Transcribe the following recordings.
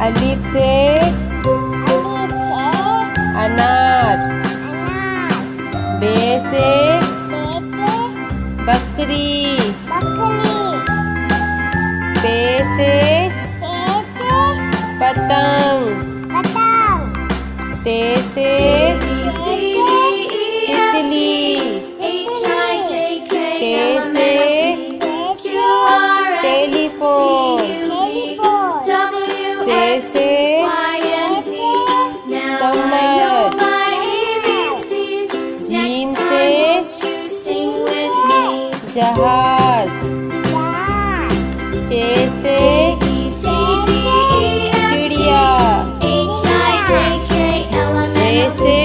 अलिफ से अनार। बे से बकरी। पे से पतंग। ते से तितली। टे से टेलीफोन। से समर। जीम से जहाज। चे से चिड़िया। रे से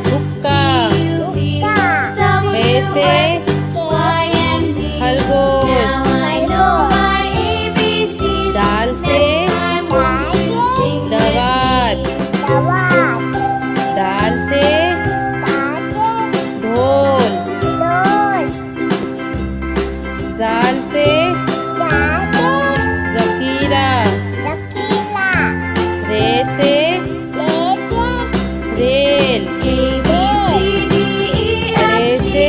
हुक्का। बे से खरगोश। दाल से दवात। दाल से ढोल। जाल से ज़खीरा। रे से रेल। अरे से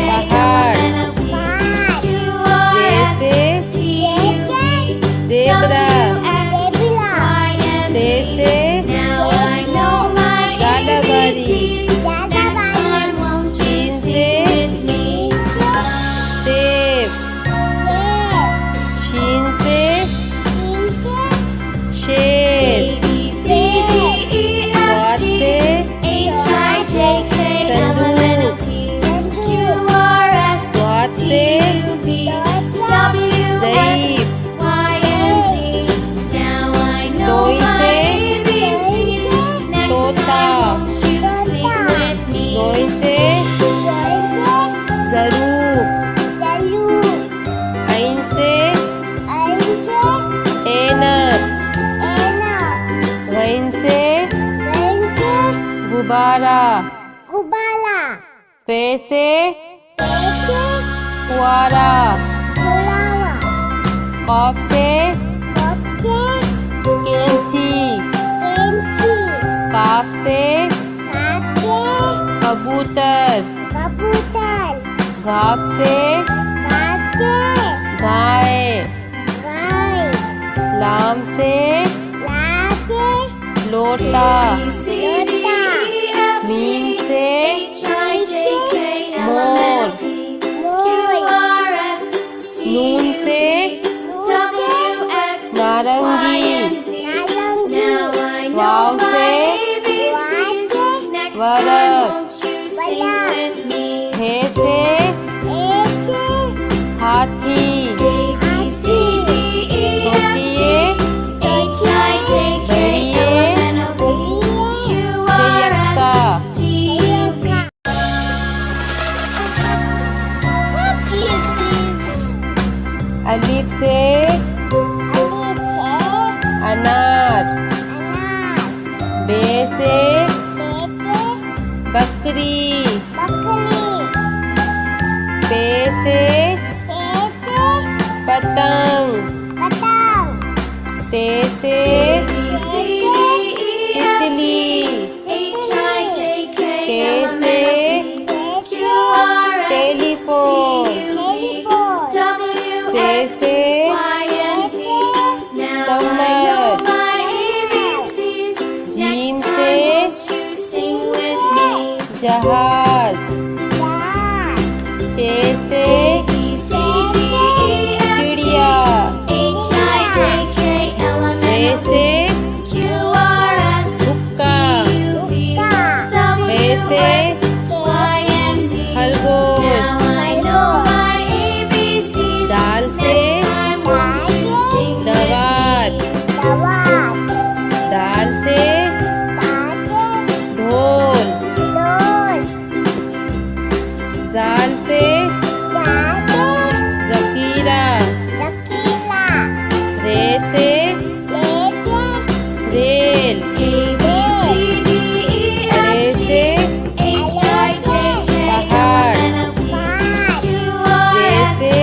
पहाड़। जे से ज़ेब्रा। से ज़ालाबारी। शीन से सेब। शीन से शेर। स्वाद से संदूक। स्वाद से ज़ईफ़। तोई से तोता। ज़ोई से ज़रूब। ऐन से ऐनक। गैन से गुब्बारा। फे से फुआरा। कॉफ से कैंची। काफ से कबूतर। घाफ से गाय। लाम से लोटा। मीम से मोर। नून से नारंगी। वाव से वरक। हे से हाथी। छोटी ये बड़ी ये से यक्का। अलिफ से अनार। बे से बकरी। पे से पतंग। ते से तितली। के से टेलीफोन। से समर। जीम से जहाज। चे से चिड़िया। रे से हुक्का। बे से खरगोश। दाल से दवात। दाल से ढोल। जाल से ज़खीरा। रे से रेल। अरे से पहाड़। जे से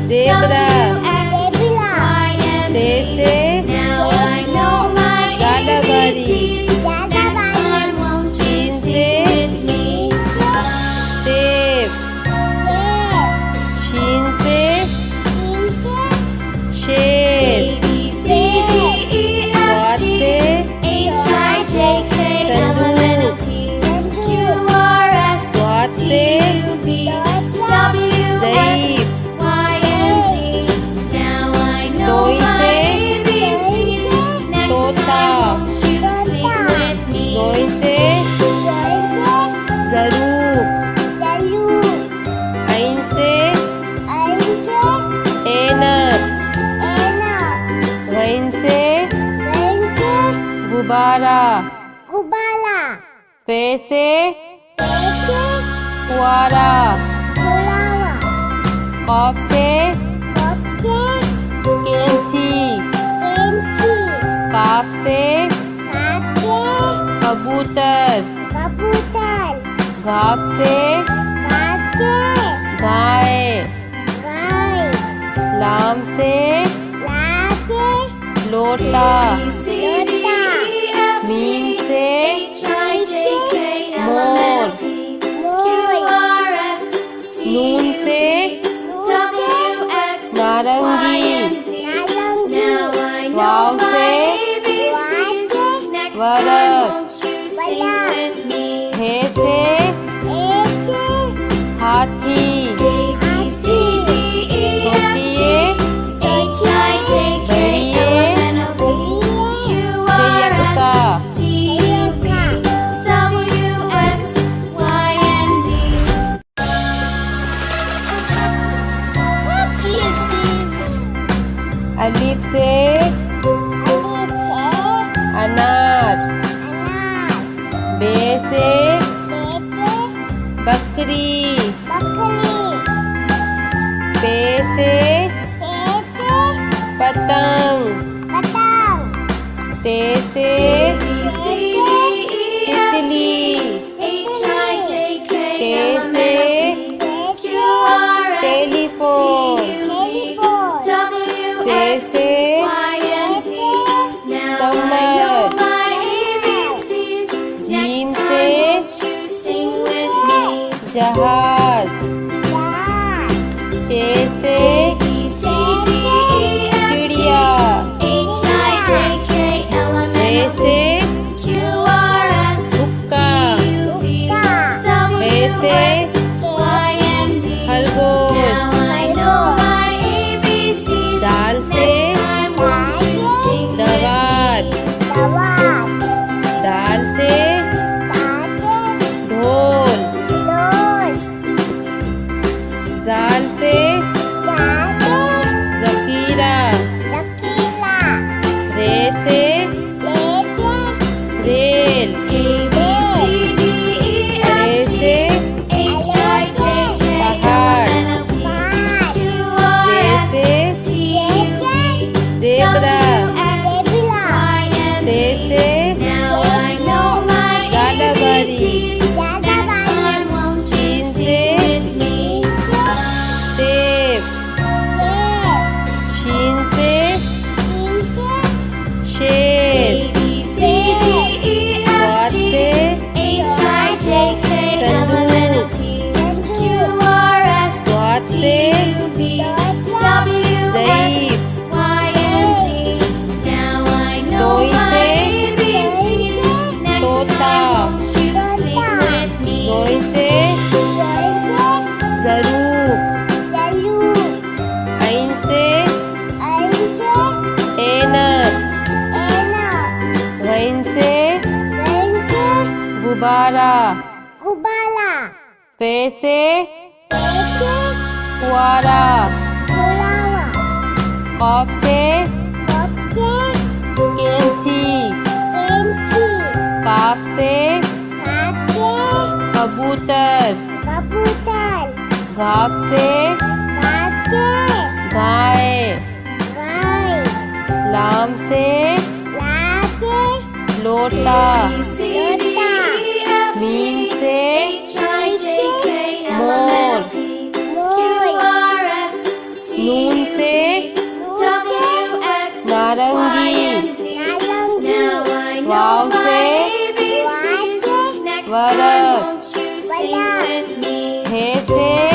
ज़ेब्रा। गुब्बारा गुब्बारा फे से पेचे फुआरा फुलावा कॉफ से कपके कैंची पेंची काफ से काके कबूतर कबूतर घाफ से काके गाय गाय लाम से लाचे लोटा लोटा मीम से मोर मोर नून से नारंगी नारंगी वाव से वरक हे से एचे हाथी हाथी छोटी ये बड़ी ये से यक्का अलिफ से अनार बे से बकरी पे से पतंग ते से तितली टे से टेलीफोन से समर जीम से जहाज चे से चिड़िया रे से हुक्का बे से खरगोश दाल से दवात दाल से ढोल जाल से जखीरा रे से रेल रे से पहाड़ से जेब्रा से ज़ालाबारी शीन से सेब शीन से शेर स्वाद से संदूक स्वाद से ज़ईफ तोई से तोता जोई से ज़रूफ ऐन से ऐनक गैन से गुब्बारा फे से फुआरा कॉफ से कैंची काफ से कबूतर घाफ से गाय लाम से लोटा मीम से मोर नून से नारंगी वाव से वरक हे से